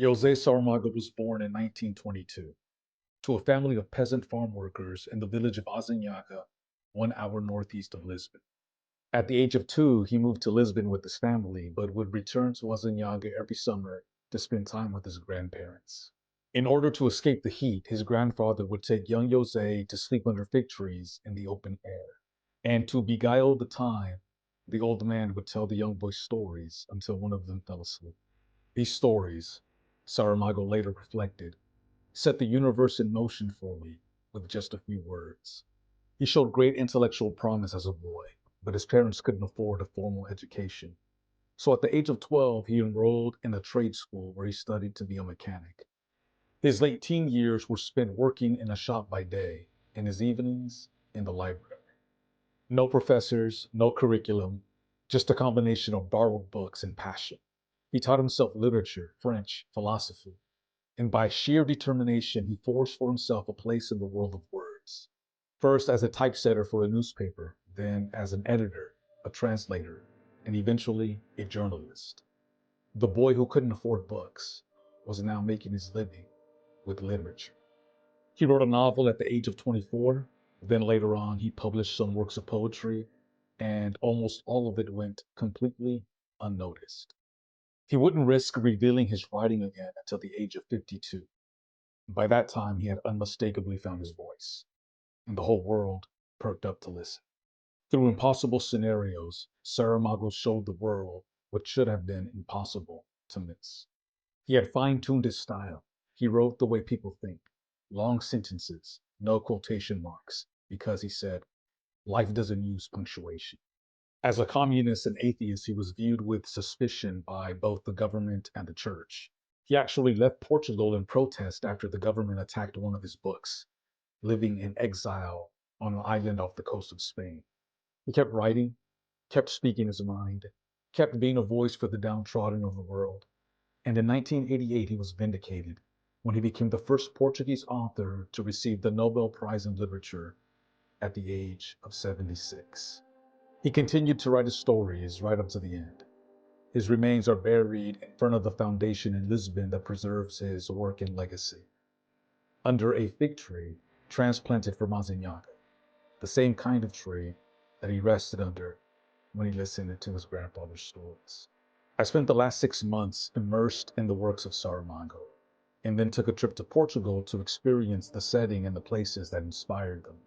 José Saramago was born in 1922 to a family of peasant farm workers in the village of Azinhaga, 1 hour northeast of Lisbon. At the age of 2, he moved to Lisbon with his family, but would return to Azinhaga every summer to spend time with his grandparents. In order to escape the heat, his grandfather would take young José to sleep under fig trees in the open air. And to beguile the time, the old man would tell the young boy stories until one of them fell asleep. These stories, Saramago later reflected, set the universe in motion for me with just a few words. He showed great intellectual promise as a boy, but his parents couldn't afford a formal education. So at the age of 12, he enrolled in a trade school where he studied to be a mechanic. His late teen years were spent working in a shop by day, and his evenings in the library. No professors, no curriculum, just a combination of borrowed books and passion. He taught himself literature, French, philosophy, and by sheer determination, he forged for himself a place in the world of words. First as a typesetter for a newspaper, then as an editor, a translator, and eventually a journalist. The boy who couldn't afford books was now making his living with literature. He wrote a novel at the age of 24. Then later on, he published some works of poetry, and almost all of it went completely unnoticed. He wouldn't risk revealing his writing again until the age of 52. By that time, he had unmistakably found his voice, and the whole world perked up to listen. Through impossible scenarios, Saramago showed the world what should have been impossible to miss. He had fine-tuned his style. He wrote the way people think, long sentences, no quotation marks, because he said, life doesn't use punctuation. As a communist and atheist, he was viewed with suspicion by both the government and the church. He actually left Portugal in protest after the government attacked one of his books, living in exile on an island off the coast of Spain. He kept writing, kept speaking his mind, kept being a voice for the downtrodden of the world. And in 1988, he was vindicated when he became the first Portuguese author to receive the Nobel Prize in Literature at the age of 76. He continued to write his stories right up to the end. His remains are buried in front of the foundation in Lisbon that preserves his work and legacy, under a fig tree transplanted from Azinhaga, the same kind of tree that he rested under when he listened to his grandfather's stories. I spent the last 6 months immersed in the works of Saramago, and then took a trip to Portugal to experience the setting and the places that inspired them.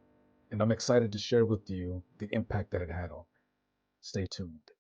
And I'm excited to share with you the impact that it had on me. Stay tuned.